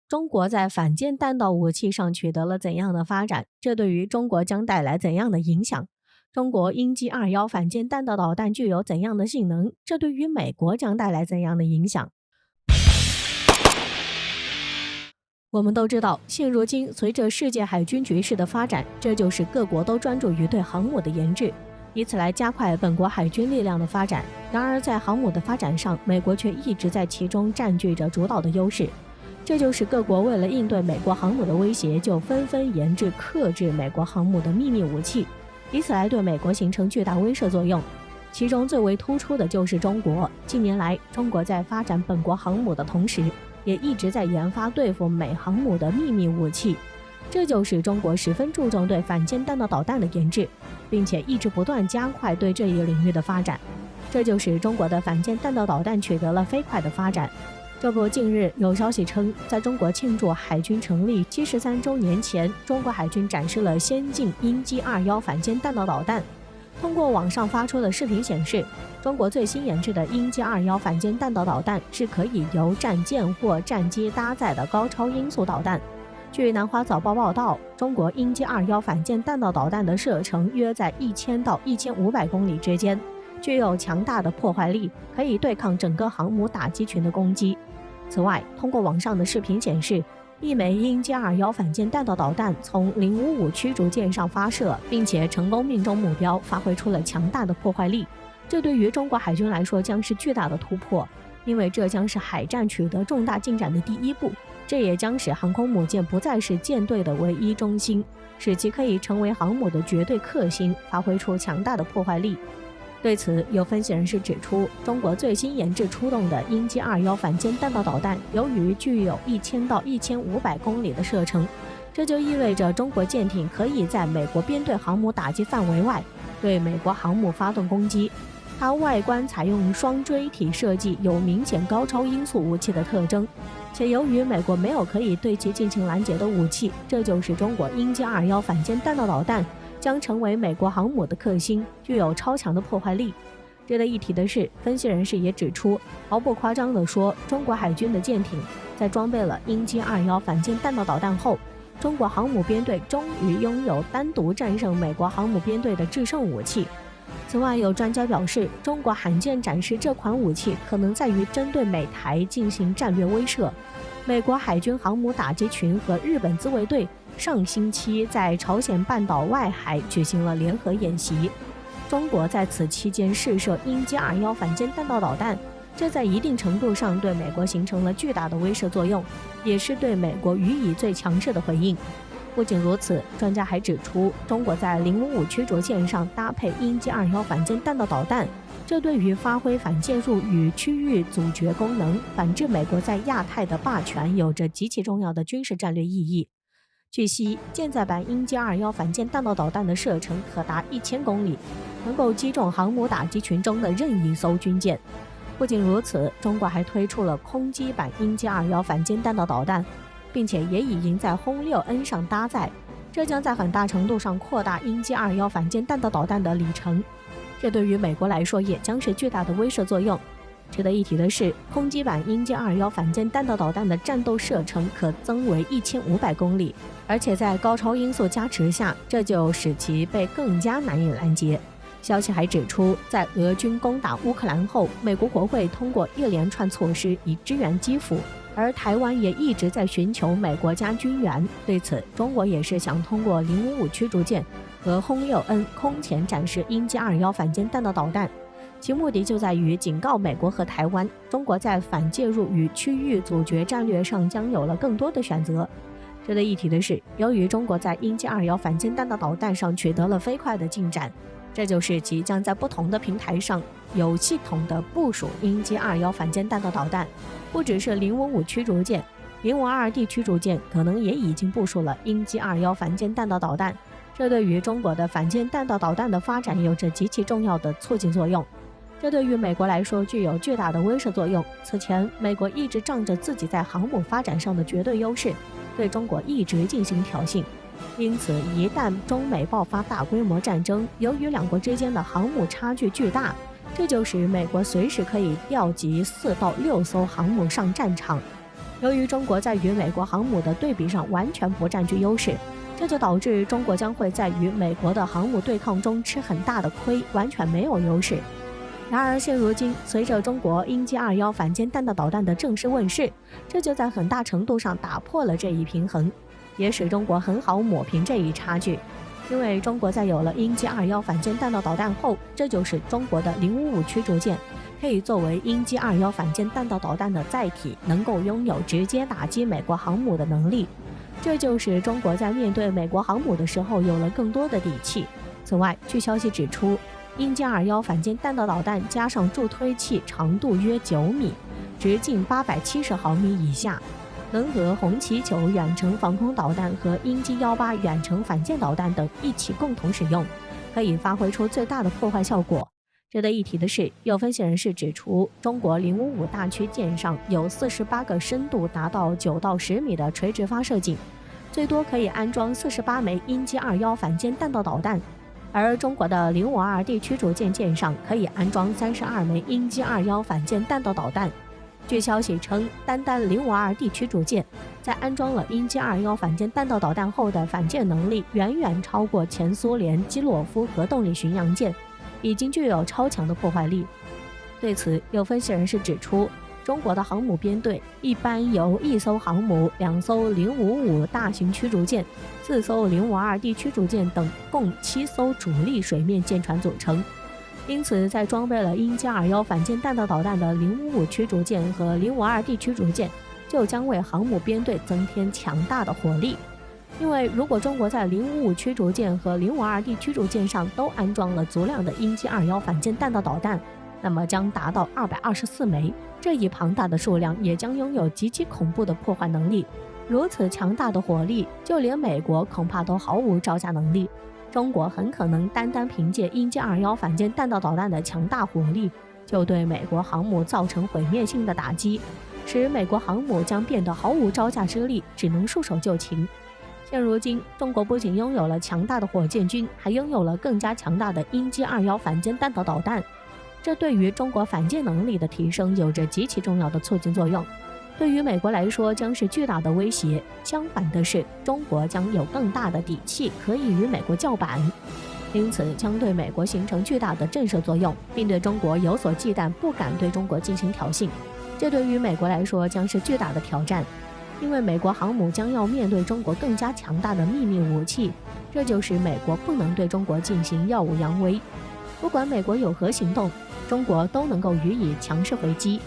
中国在反舰弹道武器上取得了怎样的发展？这对于中国将带来怎样的影响？中国鹰击21反舰弹道导弹具有怎样的性能？这对于美国将带来怎样的影响？我们都知道，现如今随着世界海军局势的发展，这就是各国都专注于对航母的研制，以此来加快本国海军力量的发展。然而，在航母的发展上，美国却一直在其中占据着主导的优势。这就是各国为了应对美国航母的威胁，就纷纷研制克制美国航母的秘密武器，以此来对美国形成巨大威慑作用。其中最为突出的就是中国。近年来，中国在发展本国航母的同时，也一直在研发对付美航母的秘密武器。这就是中国十分注重对反舰弹道导弹的研制，并且一直不断加快对这一领域的发展。这就是中国的反舰弹道导弹取得了飞快的发展。这不，近日有消息称，在中国庆祝海军成立73周年前，中国海军展示了先进鹰击21反舰弹道导弹。通过网上发出的视频显示，中国最新研制的鹰击21反舰弹道导弹是可以由战舰或战机搭载的高超音速导弹。据南华早报报道，中国鹰击21反舰弹道导弹的射程约在1000到1500公里之间，具有强大的破坏力，可以对抗整个航母打击群的攻击。此外，通过网上的视频显示，一枚鹰击21反舰弹道导弹从055驱逐舰上发射，并且成功命中目标，发挥出了强大的破坏力。这对于中国海军来说将是巨大的突破，因为这将是海战取得重大进展的第一步。这也将使航空母舰不再是舰队的唯一中心，使其可以成为航母的绝对克星，发挥出强大的破坏力。对此，有分析人士指出，中国最新研制出动的鹰击21反舰弹道导弹，由于具有1000到1500公里的射程，这就意味着中国舰艇可以在美国编队航母打击范围外对美国航母发动攻击。它外观采用双锥体设计，有明显高超音速武器的特征，且由于美国没有可以对其进行拦截的武器，这就是中国鹰击21反舰弹道导弹将成为美国航母的克星，具有超强的破坏力。值得一提的是，分析人士也指出，毫不夸张地说，中国海军的舰艇在装备了鹰击21反舰弹道导弹后，中国航母编队终于拥有单独战胜美国航母编队的制胜武器。此外，有专家表示，中国罕见展示这款武器可能在于针对美台进行战略威慑。美国海军航母打击群和日本自卫队上星期在朝鲜半岛外海举行了联合演习，中国在此期间试射鹰击21反舰弹道导弹，这在一定程度上对美国形成了巨大的威慑作用，也是对美国予以最强势的回应。不仅如此，专家还指出，中国在055驱逐舰上搭配鹰击21反舰弹道导弹，这对于发挥反介入与区域阻绝功能，反制美国在亚太的霸权，有着极其重要的军事战略意义。据悉，舰载版鹰击21反舰弹道导弹的射程可达1000公里，能够击中航母打击群中的任意一艘军舰。不仅如此，中国还推出了空基版鹰击21反舰弹道导弹，并且也已经在轰6N 上搭载，这将在很大程度上扩大鹰击21反舰弹道导弹的里程。这对于美国来说也将是巨大的威慑作用。值得一提的是，空基版鹰击21反舰弹道导弹的战斗射程可增为1500公里，而且在高超音速加持下，这就使其被更加难以拦截。消息还指出，在俄军攻打乌克兰后，美国国会通过一连串措施以支援基辅，而台湾也一直在寻求美国加军援。对此，中国也是想通过055驱逐舰和轰6N 空前展示鹰击21反舰弹道导弹，其目的就在于警告美国和台湾，中国在反介入与区域阻绝战略上将有了更多的选择。值得一提的是，由于中国在鹰击21反舰弹道导弹上取得了飞快的进展，这就是即将在不同的平台上有系统的部署鹰击21反舰弹道导弹。不只是055驱逐舰，052D 驱逐舰可能也已经部署了鹰击21反舰弹道导弹，这对于中国的反舰弹道导弹的发展有着极其重要的促进作用。这对于美国来说具有巨大的威慑作用。此前，美国一直仗着自己在航母发展上的绝对优势，对中国一直进行挑衅。因此，一旦中美爆发大规模战争，由于两国之间的航母差距巨大，这就使美国随时可以调集4到6艘航母上战场。由于中国在与美国航母的对比上完全不占据优势，这就导致中国将会在与美国的航母对抗中吃很大的亏，完全没有优势。然而现如今，随着中国鹰击21反舰弹道导弹的正式问世，这就在很大程度上打破了这一平衡，也使中国很好抹平这一差距。因为中国在有了鹰击21反舰弹道导弹后，这就是中国的055驱逐舰可以作为鹰击21反舰弹道导弹的载体，能够拥有直接打击美国航母的能力。这就是中国在面对美国航母的时候有了更多的底气。此外，据消息指出，鹰击21反舰弹道导弹加上助推器长度约9米，直径870毫米以下，能和红旗球远程防空导弹和鹰击18远程反舰导弹等一起共同使用，可以发挥出最大的破坏效果。值得一提的是，有分析人士指出，中国055大驱舰上有48个深度达到9到10米的垂直发射井，最多可以安装48枚鹰击21反舰弹道导弹，而中国的052D驱逐舰舰上可以安装32枚鹰击21反舰弹道导弹。据消息称，单052D驱逐舰在安装了鹰击21反舰弹道导弹后的反舰能力远远超过前苏联基洛夫核动力巡洋舰，已经具有超强的破坏力。对此，有分析人士指出，中国的航母编队一般由1艘航母、2艘055大型驱逐舰、4艘052D驱逐舰等共7艘主力水面舰船组成。因此，在装备了鹰击21反舰弹道导弹的055驱逐舰和052D驱逐舰，就将为航母编队增添强大的火力。因为如果中国在055驱逐舰和052D驱逐舰上都安装了足量的鹰击21反舰弹道导弹，那么将达到224枚，这一庞大的数量也将拥有极其恐怖的破坏能力。如此强大的火力，就连美国恐怕都毫无招架能力。中国很可能单单凭借鹰击21反舰弹道导弹的强大火力，就对美国航母造成毁灭性的打击，使美国航母将变得毫无招架之力，只能束手就擒。现如今，中国不仅拥有了强大的火箭军，还拥有了更加强大的鹰击21反舰弹道导弹，这对于中国反舰能力的提升有着极其重要的促进作用。对于美国来说将是巨大的威胁，相反的是，中国将有更大的底气可以与美国叫板，因此将对美国形成巨大的震慑作用，并对中国有所忌惮，不敢对中国进行挑衅。这对于美国来说将是巨大的挑战，因为美国航母将要面对中国更加强大的秘密武器，这就使美国不能对中国进行耀武扬威。不管美国有何行动，中国都能够予以强势回击。